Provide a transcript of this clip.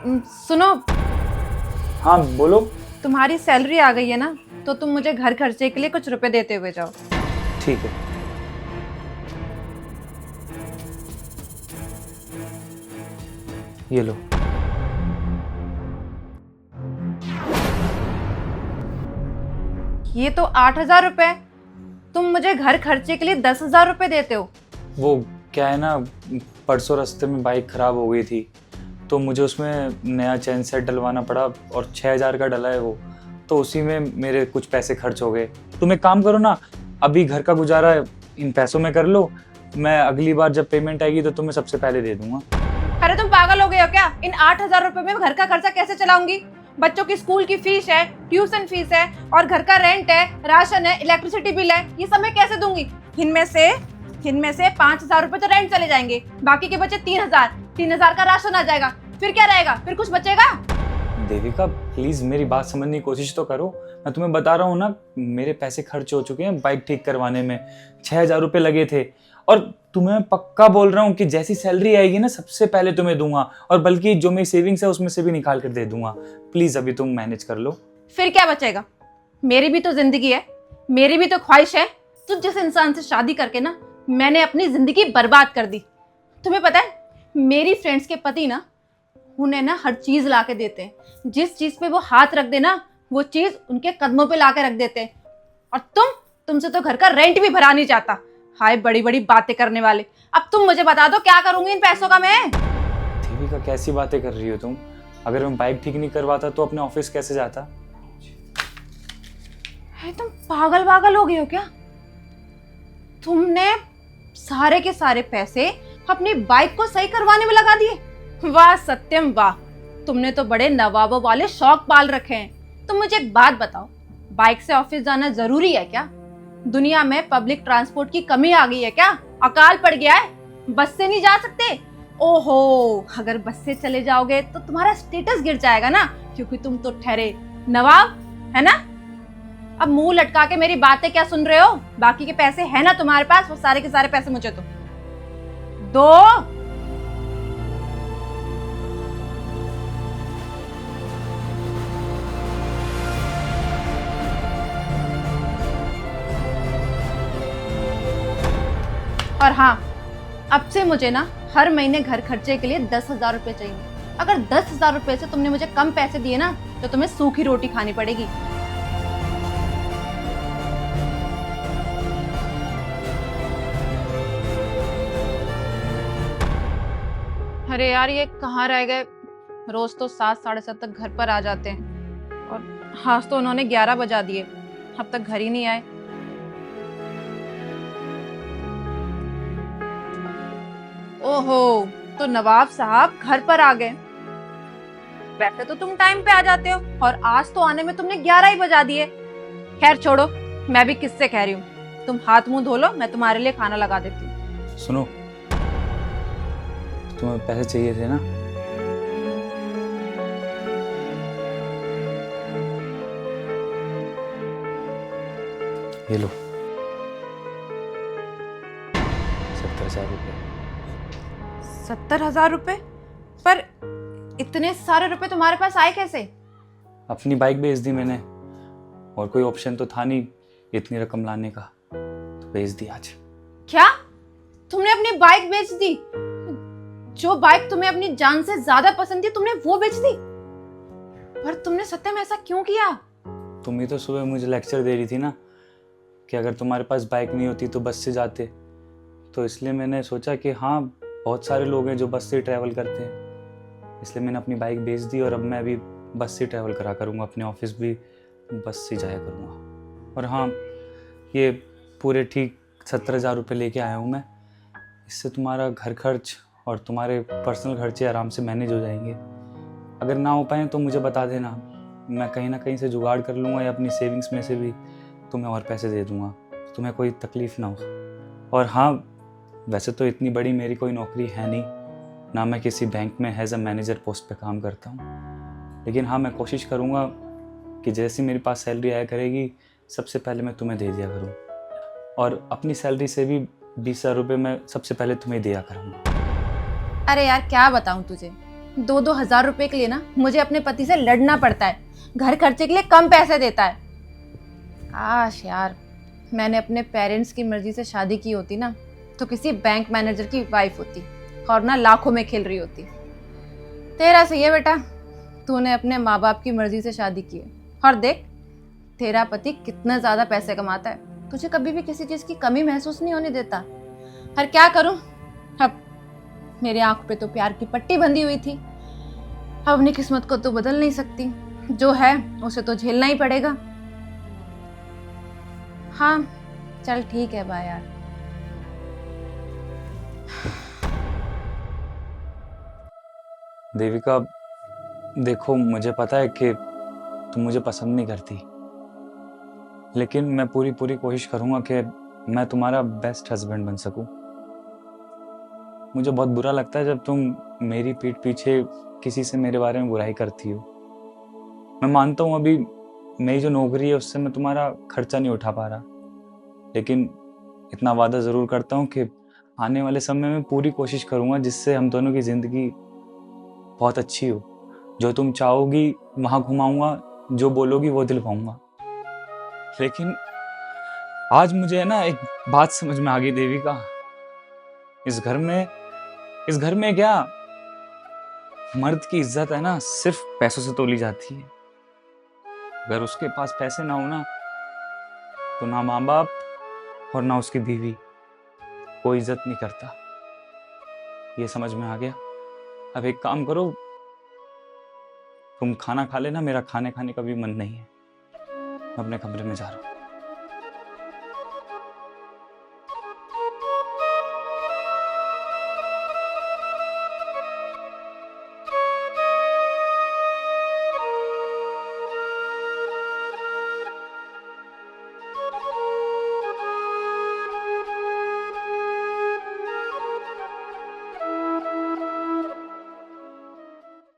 सुनो, हाँ बोलो। तुम्हारी सैलरी आ गई है ना, तो तुम मुझे घर खर्चे के लिए कुछ रुपए देते हुए जाओ। ठीक है। ये लो। ये तो 8,000 रुपए। तुम मुझे घर खर्चे के लिए 10,000 रुपए देते हो। वो क्या है ना, परसों रास्ते में बाइक ख़राब हो गई थी तो मुझे उसमें नया चेन सेट डलवाना पड़ा और 6,000 का डला है वो, तो उसी में मेरे कुछ पैसे खर्च हो गए। तुम एक काम करो ना, अभी घर का गुजारा इन पैसों में कर लो, मैं अगली बार जब पेमेंट आएगी तो तुम्हें सबसे पहले दे दूंगा। अरे तुम पागल हो गए हो क्या? इन 8,000 रुपए में घर का खर्चा कैसे चलाऊंगी? बच्चों की स्कूल की फीस है, ट्यूशन फीस है, और घर का रेंट है, राशन है, इलेक्ट्रिसिटी बिल है, ये सब मैं कैसे दूंगी? इनमें से 5,000 रुपए तो रेंट चले जाएंगे, बाकी के बचे 3,000 का राशन आ जाएगा। फिर क्या रहेगा? फिर कुछ बचेगा? देविका प्लीज मेरी बात समझने की कोशिश तो करो। मैं तुम्हें बता रहा हूँ ना, मेरे पैसे खर्च हो चुके हैं बाइक ठीक करवाने में, 6,000 रुपये लगे थे। और तुम्हें पक्का बोल रहा हूँ कि जैसी सैलरी आएगी ना सबसे पहले तुम्हें दूंगा, और बल्कि जो मेरी सेविंग्स है उसमें से भी निकाल कर दे दूंगा। प्लीज अभी तुम मैनेज कर लो। फिर क्या बचेगा? मेरी भी तो जिंदगी है, मेरी भी तो ख्वाहिश है। तो जिस इंसान से शादी करके ना मैंने अपनी जिंदगी बर्बाद कर दी। तुम्हें पता है, मेरी फ्रेंड्स के पति ना उन्हें ना हर चीज ला के देते हैं, जिस चीज पे वो हाथ रख देना वो चीज उनके कदमों पे ला के रख देते हैं। और तुमसे तो घर का रेंट भी भरा नहीं जाता। हाय बड़ी बड़ी बातें करने वाले। अब तुम मुझे बता दो, क्या करूंगी इन पैसों का मैं? देविका कैसी बातें कर रही हो तुम? अगर मैं बाइक ठीक नहीं करवाता तो अपने ऑफिस कैसे जाता? है तुम पागल हो गए हो क्या? तुमने सारे के सारे पैसे अपनी बाइक को सही करवाने में लगा दिए। वाह सत्यम वाह, तुमने तो बड़े नवाबों वाले शौक पाल रखे हैं। तुम मुझे एक बात बताओ, बाइक से ऑफिस जाना जरूरी है क्या? दुनिया में पब्लिक ट्रांसपोर्ट की कमी आ गई है क्या? अकाल पड़ गया है? बस से नहीं जा सकते? ओहो, अगर बस से चले जाओगे तो तुम्हारा स्टेटस गिर जाएगा ना, क्योंकि तुम तो ठहरे नवाब है ना। अब मुंह लटका के मेरी बातें क्या सुन रहे हो? बाकी के पैसे है ना तुम्हारे पास, वो सारे के सारे पैसे मुझे दो। और हाँ, अब से मुझे ना हर महीने घर खर्चे के लिए 10,000 रुपए चाहिए। अगर 10,000 रुपए से तुमने मुझे कम पैसे दिए ना तो तुम्हें सूखी रोटी खानी पड़ेगी। अरे यार, ये कहाँ रह गए? रोज तो 7 साढ़े 7 तक घर पर आ जाते हैं, और आज तो उन्होंने 11 बजा दिए, अब तक घर ही नहीं आए। ओहो, तो नवाब साहब घर पर आ गए। वैसे तो तुम टाइम पे आ जाते हो, और आज तो आने में तुमने 11 ही बजा दिए। खैर छोड़ो, मैं भी किससे कह रही हूँ। तुम हाथ मुंह धो लो, मैं तुम्हारे लिए खाना लगा देती हूँ। सुनो, तुम्हें पैसे चाहिए थे ना? ये लो 70,000 रुपये। 70,000 रुपए? पर इतने सारे रुपए तुम्हारे पास आए कैसे? अपनी बाइक बेच दी मैंने, और कोई ऑप्शन तो था नहीं इतनी रकम लाने का, तो बेच दी आज। क्या? तुमने अपनी बाइक बेच दी? जो बाइक तुम्हें अपनी जान से ज्यादा पसंद थी तुमने वो बेच दी? पर तुमने सत्यम ऐसा क्यों किया? तुम ही तो सुबह मुझे लेक्चर दे रही थी ना कि अगर तुम्हारे पास बाइक नहीं होती तो बस से जाते, तो इसलिए मैंने सोचा कि हाँ बहुत सारे लोग हैं जो बस से ट्रैवल करते हैं, इसलिए मैंने अपनी बाइक बेच दी और अब मैं भी बस से ट्रैवल करा करूँगा, अपने ऑफिस भी बस से जाया करूँगा। और हाँ, ये पूरे ठीक 70,000 रुपये लेके आया हूँ मैं, इससे तुम्हारा घर खर्च और तुम्हारे पर्सनल खर्चे आराम से मैनेज हो जाएंगे। अगर ना हो पाए तो मुझे बता देना, मैं कहीं ना कहीं से जुगाड़ कर लूँगा या अपनी सेविंग्स में से भी तुम्हें और पैसे दे दूँगा, तुम्हें कोई तकलीफ़ ना हो। और हाँ, वैसे तो इतनी बड़ी मेरी कोई नौकरी है नहीं, ना मैं किसी बैंक में एज अ मैनेजर पोस्ट पे काम करता हूँ, लेकिन हाँ मैं कोशिश करूँगा कि जैसी मेरे पास सैलरी आया करेगी सबसे पहले मैं तुम्हें दे दिया करूँ, और अपनी सैलरी से भी 20,000 रुपये मैं सबसे पहले तुम्हें दिया करूँगा। अरे यार क्या बताऊं तुझे, 2-2 हजार रुपए के लिए ना मुझे अपने पति से लड़ना पड़ता है, घर खर्चे के लिए कम पैसे देता है। काश यार मैंने अपने पेरेंट्स की मर्जी से शादी की होती ना, तो किसी बैंक मैनेजर की वाइफ होती और ना लाखों में खेल रही होती। तेरा सही है बेटा, तूने अपने माँ बाप की मर्जी से शादी की है, और देख तेरा पति कितना ज़्यादा पैसे कमाता है, तुझे कभी भी किसी चीज़ की कमी महसूस नहीं होने देता। पर क्या करूं, अब मेरे आंख पे तो प्यार की पट्टी बंधी हुई थी, अब अपनी किस्मत को तो बदल नहीं सकती, जो है उसे तो झेलना ही पड़ेगा। हाँ चल ठीक है, बाय यार। देविका, देखो मुझे पता है कि तुम मुझे पसंद नहीं करती, लेकिन मैं पूरी कोशिश करूंगा कि मैं तुम्हारा बेस्ट हस्बैंड बन सकूं। मुझे बहुत बुरा लगता है जब तुम मेरी पीठ पीछे किसी से मेरे बारे में बुराई करती हो। मैं मानता हूँ अभी मेरी जो नौकरी है उससे मैं तुम्हारा खर्चा नहीं उठा पा रहा, लेकिन इतना वादा ज़रूर करता हूँ कि आने वाले समय में पूरी कोशिश करूँगा जिससे हम दोनों की ज़िंदगी बहुत अच्छी हो। जो तुम चाहोगी वहाँ घुमाऊँगा, जो बोलोगी वो दिलवाऊँगा। लेकिन आज मुझे है ना एक बात समझ में आ गई देविका, इस घर में क्या मर्द की इज्जत है ना सिर्फ पैसों से तोली जाती है। अगर उसके पास पैसे ना हो ना तो ना माँ बाप और ना उसकी बीवी कोई इज्जत नहीं करता। ये समझ में आ गया। अब एक काम करो, तुम खाना खा लेना, मेरा खाने का भी मन नहीं है, मैं अपने कमरे में जा रहा हूँ।